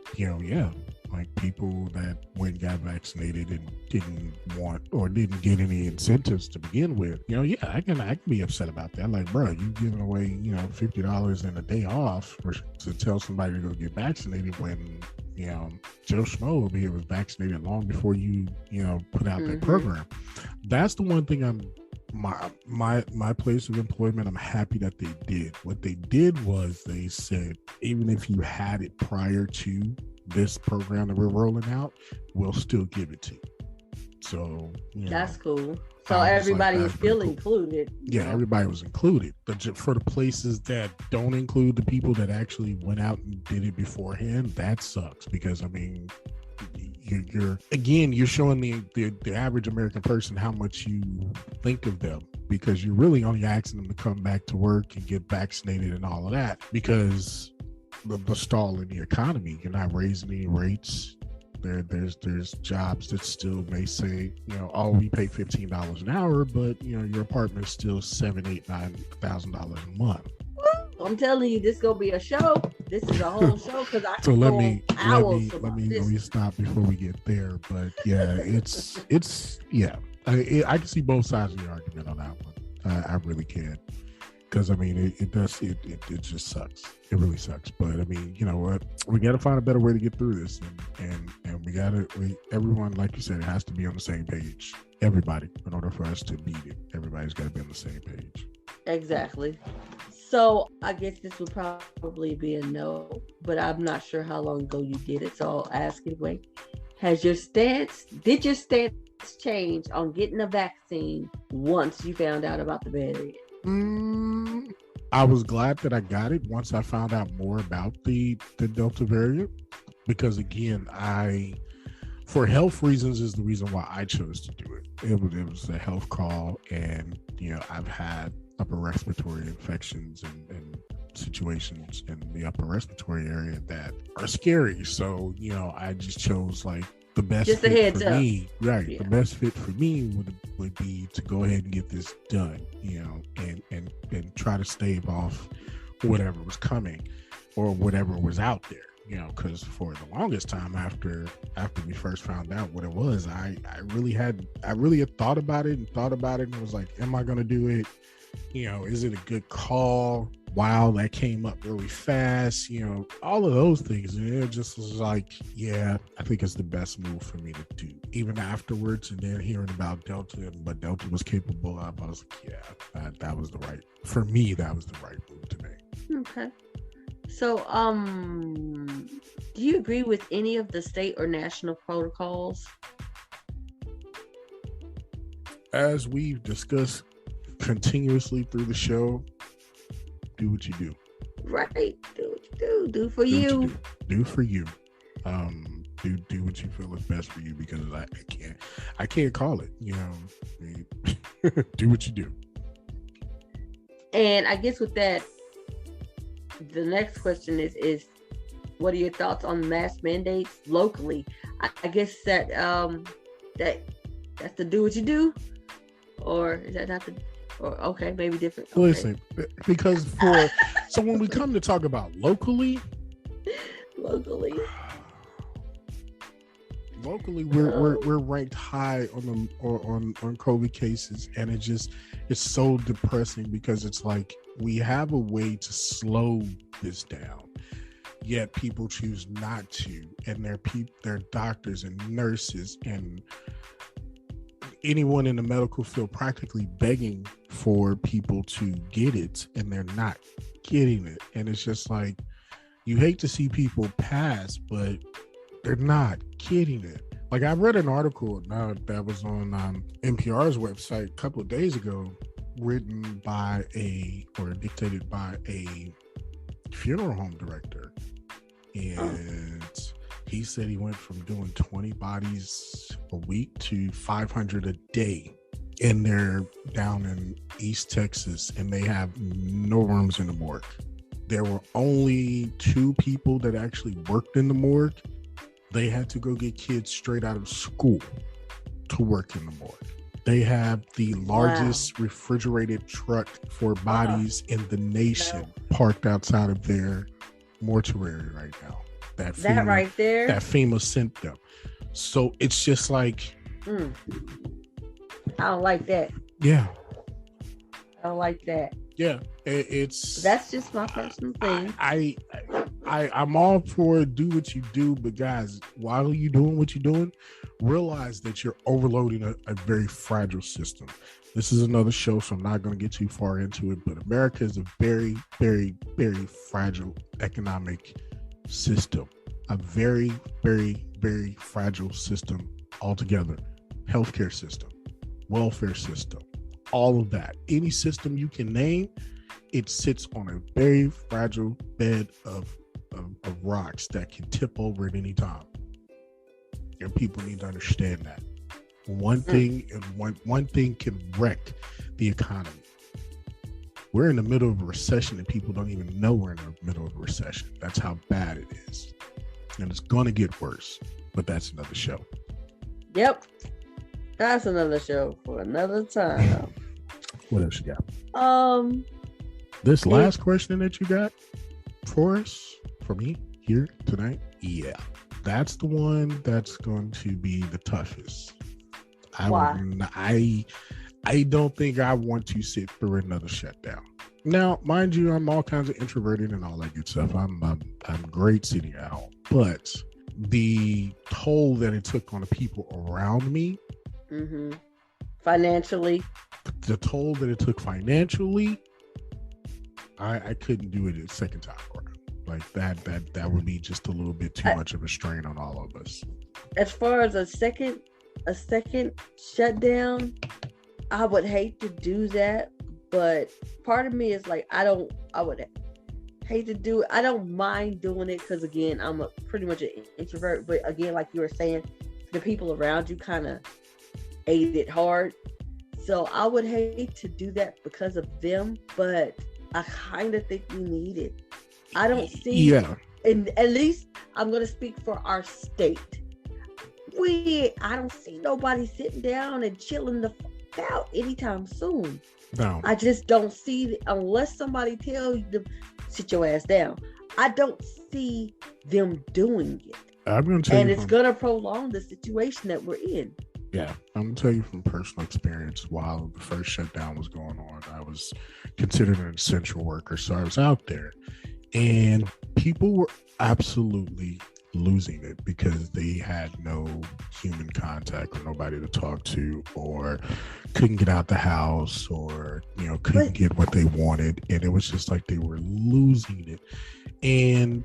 Like people that went and got vaccinated and didn't want or didn't get any incentives to begin with. I can be upset about that. Like, bro, you giving away $50 and a day off to tell somebody to go get vaccinated when Joe Schmo over here was vaccinated long before you put out that program. That's the one thing my place of employment, I'm happy that they did. What they did was they said, even if you had it prior to this program that we're rolling out, we'll still give it to you. So that's cool. So everybody is still included. Yeah, everybody was included. But for the places that don't include the people that actually went out and did it beforehand, that sucks, because I mean, you're showing the average American person how much you think of them, because you're really only asking them to come back to work and get vaccinated and all of that because the stall in the economy. You're not raising any rates. There's jobs that still may say, we pay $15 an hour, but your apartment's still $7,000, $8,000, $9,000 a month. I'm telling you, this gonna be a show. This is a whole show, because I so can let go me hours let me stop before we get there. But yeah, it's I can see both sides of the argument on that one. I really can. Because I mean, it just sucks. It really sucks. But I mean, you know what? We got to find a better way to get through this, and everyone, like you said, it has to be on the same page. Everybody, in order for us to beat it, everybody's got to be on the same page. Exactly. So I guess this would probably be a no, but I'm not sure how long ago you did it, so I'll ask anyway. Did your stance change on getting a vaccine once you found out about the variant? I was glad that I got it once I found out more about the Delta variant, because again, for health reasons is the reason why I chose to do it. It was a health call, and I've had upper respiratory infections and situations in the upper respiratory area that are scary. So I just chose like the best Just a fit heads for up. me. Right, Yeah. the best fit for me would be to go ahead and get this done. And try to stave off whatever was coming or whatever was out there. Because for the longest time after we first found out what it was, I really had thought about it and was like, am I going to do it? Is it a good call? Wow, that came up really fast. All of those things. And it just was like, yeah, I think it's the best move for me to do. Even afterwards, and then hearing about Delta and what Delta was capable of, I was like, yeah, that was the right move to make. Okay. So, do you agree with any of the state or national protocols? As we've discussed continuously through the show, do what you do. Right. Do what you do. Do for Do you. what you do. Do for you. Do what you feel is best for you, because I can't call it. Do what you do. And I guess with that, the next question is what are your thoughts on mask mandates locally? I guess that that's the do what you do, or is that not the? Or okay, maybe different. Okay. Listen, because so when we come to talk about locally, we're ranked high on COVID cases, and it's so depressing, because it's like we have a way to slow this down, yet people choose not to, and they're doctors and nurses and anyone in the medical field practically begging for people to get it, and they're not getting it. And it's just like, you hate to see people pass, but they're not getting it. Like, I read an article that was on NPR's website a couple of days ago, written by dictated by a funeral home director, and he said he went from doing 20 bodies a week to 500 a day. And they're down in East Texas, and they have no rooms in the morgue. There were only 2 people that actually worked in the morgue. They had to go get kids straight out of school to work in the morgue. They have the largest refrigerated truck for bodies in the nation parked outside of their mortuary right now. That right there. That FEMA sent them. So it's just like, I don't like that. Yeah. I don't like that. Yeah, that's just my personal thing. I'm all for do what you do, but guys, while you doing what you're doing, realize that you're overloading a very fragile system. This is another show, so I'm not going to get too far into it, but America is a very, very, very fragile economic system. A very, very, very fragile system altogether. Healthcare system, welfare system, all of that. Any system you can name, it sits on a very fragile bed of rocks that can tip over at any time. And people need to understand that. One thing can wreck the economy. We're in the middle of a recession, and people don't even know we're in the middle of a recession. That's how bad it is. And it's going to get worse, but that's another show. Yep. That's another show for another time. What else you got? This last question that you got for us, for me here tonight, yeah, that's the one that's going to be the toughest. I don't think I want to sit through another shutdown. Now, mind you, I'm all kinds of introverted and all that good stuff. I'm great sitting at home, but the toll that it took on the people around me, financially, the toll that it took financially, I couldn't do it a second time around. Like that would be just a little bit too much of a strain on all of us. as far as a second shutdown, I would hate to do that, but part of me is like, I would hate to do it. I don't mind doing it because, again, I'm pretty much an introvert, but again, like you were saying, the people around you kind of ate it hard. So I would hate to do that because of them, but I kind of think we need it. I don't see, and at least I'm going to speak for our state. I don't see nobody sitting down and chilling the fuck out anytime soon. No. I just don't see, unless somebody tells you to sit your ass down. I don't see them doing it. I'm going to tell and you, it's going to prolong the situation that we're in. Yeah, I'm going to tell you from personal experience. While the first shutdown was going on, I was considered an essential worker, so I was out there, and people were absolutely losing it because they had no human contact or nobody to talk to, or couldn't get out the house, or couldn't get what they wanted, and it was just like they were losing it. And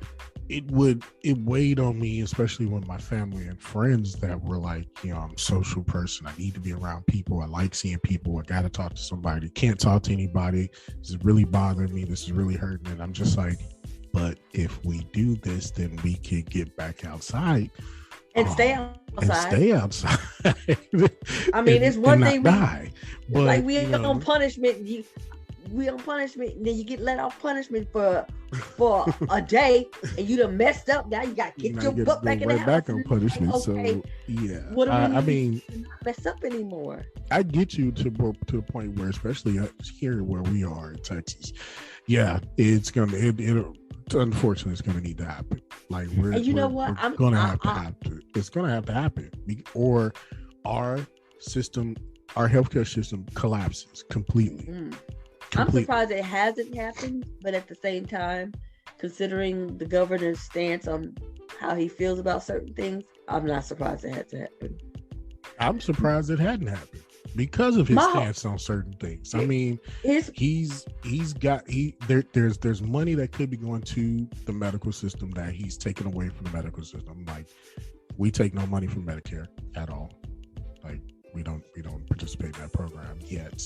it weighed on me, especially when my family and friends that were like, I'm a social person, I need to be around people, I like seeing people, I gotta talk to somebody, can't talk to anybody, this is really bothering me, this is really hurting. And I'm just like, but if we do this, then we can get back outside and stay outside. I mean, it's one thing die. But like we on punishment. We on punishment, and then you get let off punishment for a day, and you done messed up. Now you got to get your butt back in the house. Back on punishment. Okay. So yeah, what do I mean, not mess up anymore. I get you to the point where, especially here where we are in Texas, yeah, it's gonna. Unfortunately, it's going to need to happen. Like we're going to have to happen. It's going to have to happen, or our healthcare system collapses completely. I'm surprised it hasn't happened, but at the same time, considering the governor's stance on how he feels about certain things, I'm not surprised it had to happen. I'm surprised it hadn't happened because of his stance on certain things. I mean, there's money that could be going to the medical system that he's taken away from the medical system. Like, we take no money from Medicare at all. Like, we don't participate in that program yet.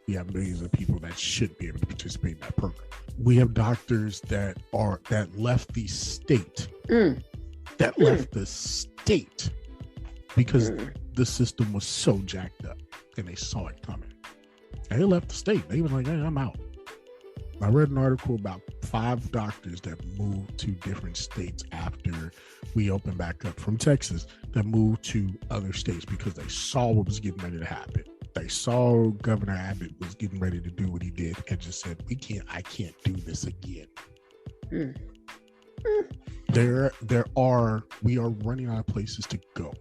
We have millions of people that should be able to participate in that program. We have doctors that left the state. Left the state because the system was so jacked up and they saw it coming. And they left the state. They were like, hey, I'm out. I read an article about 5 doctors that moved to different states after we opened back up from Texas, that moved to other states because they saw what was getting ready to happen. They saw Governor Abbott was getting ready to do what he did and just said, I can't do this again. We are running out of places to go.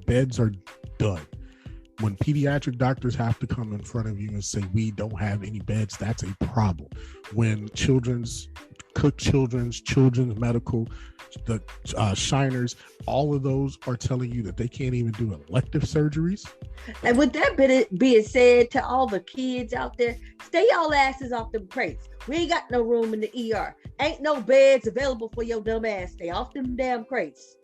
Beds are done. When pediatric doctors have to come in front of you and say, we don't have any beds, that's a problem. When children's medical, the Shiners, all of those are telling you that they can't even do elective surgeries. And with that being said, to all the kids out there, stay y'all asses off them crates. We ain't got no room in the ER. Ain't no beds available for your dumb ass. Stay off them damn crates.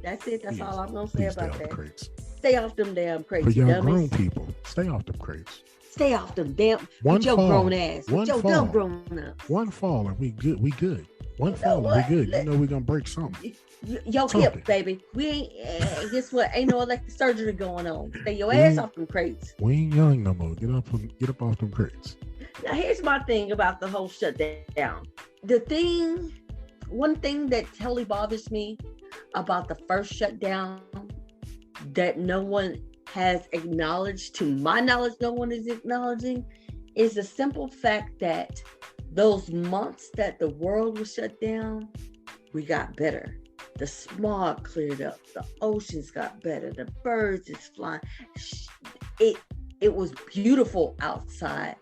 That's it. That's all I'm gonna say about that. Crates. Stay off them damn crates. For young grown people, stay off them crates. Stay off them damn. With your grown ass. With your dumb grown up. One fall and we good. One fall and we good. We're gonna break something. Your hip, baby. We ain't. Guess what? Ain't no elective surgery going on. Stay your ass off them crates. We ain't young no more. Get up off them crates. Now here's my thing about the whole shutdown. One thing that totally bothers me about the first shutdown that no one has acknowledged, to my knowledge, no one is acknowledging, is the simple fact that those months that the world was shut down, we got better. The smog cleared up, the oceans got better, the birds is flying. It was beautiful outside.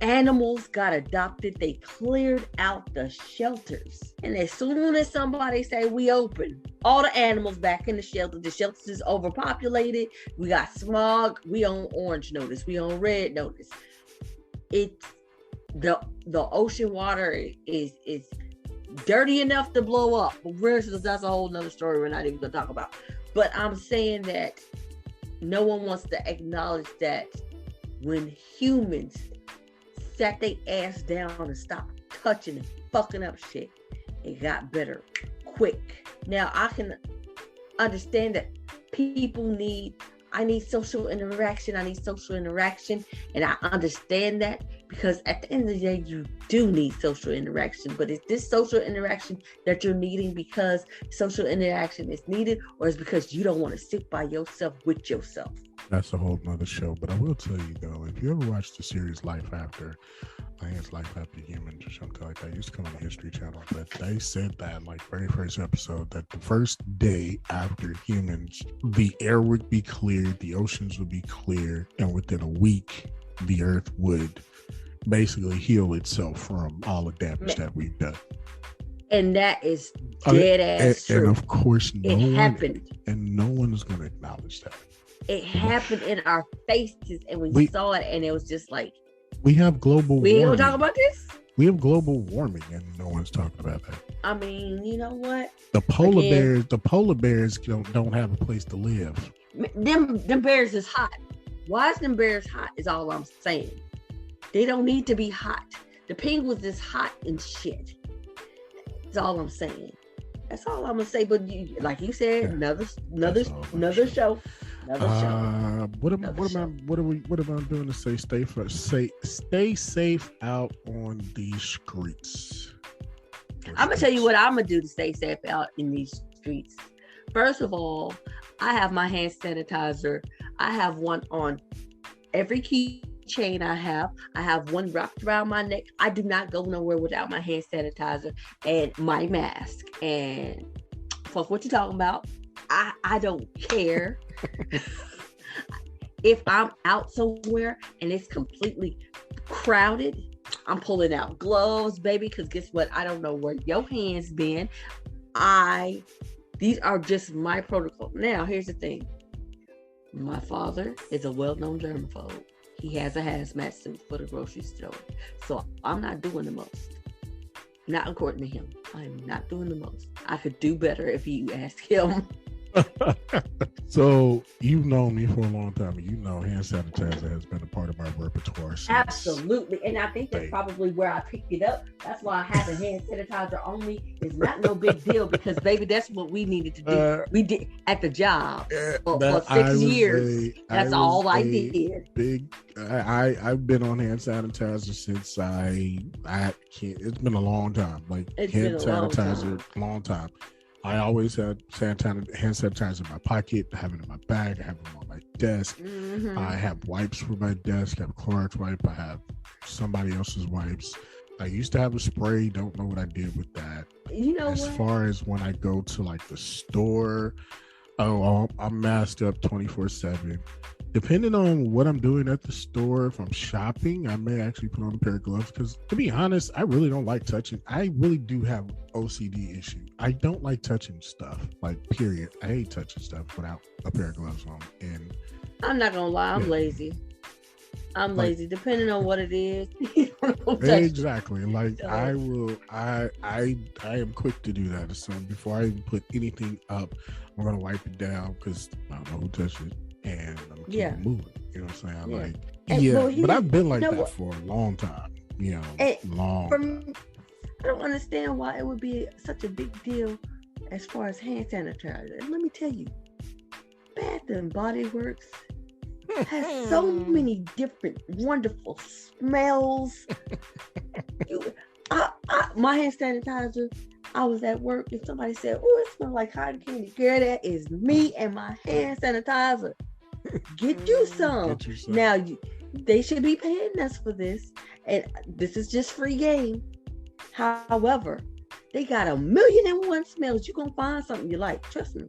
Animals got adopted. They cleared out the shelters. And as soon as somebody say we open, all the animals back in the shelters is overpopulated. We got smog. We on orange notice. We on red notice. It's the ocean water is dirty enough to blow up. Versus that's a whole nother story we're not even gonna talk about. But I'm saying that no one wants to acknowledge that when humans sat their ass down and stopped touching and fucking up shit, it got better quick. Now I can understand that I need social interaction. And I understand that because at the end of the day, you do need social interaction. But is this social interaction that you're needing because social interaction is needed, or is because you don't want to sit by yourself with yourself? That's a whole nother show. But I will tell you though, if you ever watched the series Life After, I think it's Life After Humans or something like that. It used to come on the History Channel, but they said that like very first episode that the first day after humans, the air would be cleared, the oceans would be clear, and within a week, the earth would basically heal itself from all the damage that we've done. And that is dead ass true. And of course, it happened. And no one is going to acknowledge that. It happened in our faces, and we saw it, and it was just like, we have global warming. We ain't gonna talk about this? We have global warming, and no one's talking about that. I mean, you know what? The polar bears don't have a place to live. Them bears is hot. Why is them bears hot is all I'm saying. They don't need to be hot. The penguins is hot and shit. That's all I'm saying. That's all I'm gonna say. But like you said, another show. What am I doing to stay safe out on these streets? I'm gonna tell you what I'm gonna do to stay safe out in these streets. First of all, I have my hand sanitizer. I have one on every keychain I have one wrapped around my neck. I do not go nowhere without my hand sanitizer and my mask. And fuck what you talking about. I don't care. If I'm out somewhere and it's completely crowded, I'm pulling out gloves, baby, because guess what? I don't know where your hands been. These are just my protocol. Now, here's the thing. My father is a well-known germaphobe. He has a hazmat suit for the grocery store. So I'm not doing the most. Not according to him. I'm not doing the most. I could do better if you ask him. So you've known me for a long time, and you know hand sanitizer has been a part of my repertoire since. Absolutely, and I think that's probably where I picked it up. That's why having hand sanitizer only is not no big deal, because baby, that's what we needed to do. We did at the job for 6 years. That's all I did. I've been on hand sanitizer since I can't. It's been a long time. Like hand sanitizer, long time. I always had hand sanitizer in my pocket. I have it in my bag. I have them on my desk. Mm-hmm. I have wipes for my desk. I have a Clorox wipe. I have somebody else's wipes. I used to have a spray. Don't know what I did with that. You know, as far as when I go to like the store, I'm masked up 24/7. Depending on what I'm doing at the store, if I'm shopping, I may actually put on a pair of gloves, because to be honest, I really don't like touching. I really do have OCD issue. I don't like touching stuff, like period. I hate touching stuff without a pair of gloves on. And I'm not gonna lie, I'm lazy. I'm lazy, depending on what it is. Exactly. Like I am quick to do that. So before I even put anything up, I'm gonna wipe it down, because I don't know who touched it. And I'm keep it moving. You know what I'm saying? But I've been like that for a long time. You know, long time. I don't understand why it would be such a big deal as far as hand sanitizer. And let me tell you, Bath and Body Works has so many different wonderful smells. My hand sanitizer, I was at work and somebody said, "Oh, it smells like cotton candy." Girl, that is me and my hand sanitizer. Get you some. Now, they should be paying us for this, and this is just free game. However, they got 1,000,001 smells. You're going to find something you like. Trust me.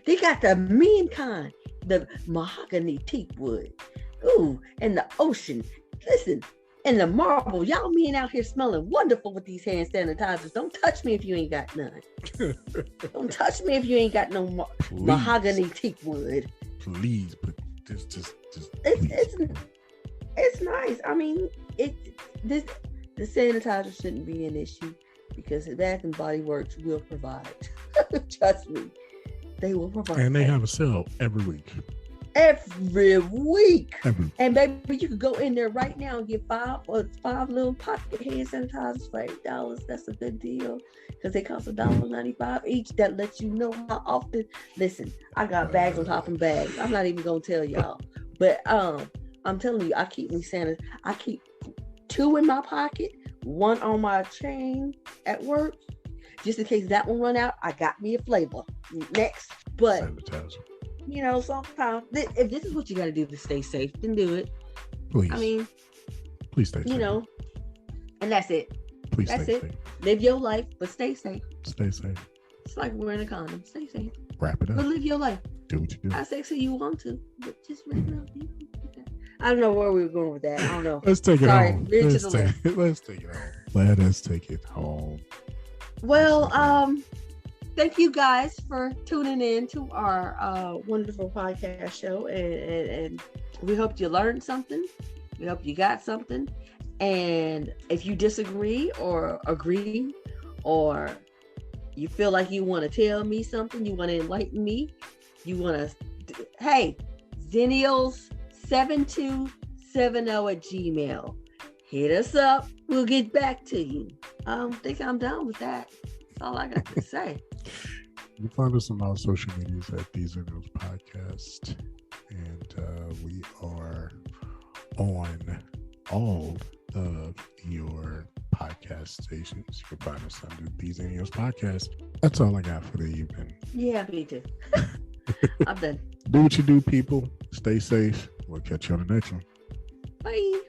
They got the mean kind, the mahogany teak wood. Ooh, and the ocean. Listen, and the marble. Y'all men out here smelling wonderful with these hand sanitizers. Don't touch me if you ain't got none. Don't touch me if you ain't got no mahogany teak wood. Please, but just it's nice. I mean, the sanitizer shouldn't be an issue. because Bath and Body Works will provide. Trust me, they will provide. And they have a sale every week. Every week. Every. And baby, you could go in there right now and get five little pocket hand sanitizers for $8. That's a good deal because they cost $1.95 each. That lets you know how often. Listen, I got bags on top of bags. I'm not even gonna tell y'all, but I'm telling you, I keep 2 in my pocket, 1 on my chain at work, just in case that one run out. I got me a flavor next, but. Sanitizer. You know, sometimes if this is what you got to do to stay safe, then do it. Please. I mean, please stay safe. You know, and that's it. Please that's stay it. safe. Live your life, but stay safe. Stay safe. It's like wearing a condom. Stay safe. Wrap it up. But live your life. Do what you do. Have sex if you want to, but just wrap it up. I don't know where we were going with that. I don't know. Let's take it home. Let's take it home. Let us take it home. Well, thank you guys for tuning in to our wonderful podcast show, and we hope you learned something. We hope you got something. And if you disagree or agree, or you feel like you want to tell me something, you want to enlighten me, you want to, hey, Xennials 7270@gmail. Hit us up. We'll get back to you. I think I'm done with that. That's all I got to say. You can find us on all social medias at These Xennials Podcast. And we are on all of your podcast stations. You can find us under These Xennials Podcast. That's all I got for the evening. Yeah, me too. I'm done. Do what you do, people. Stay safe. We'll catch you on the next one. Bye.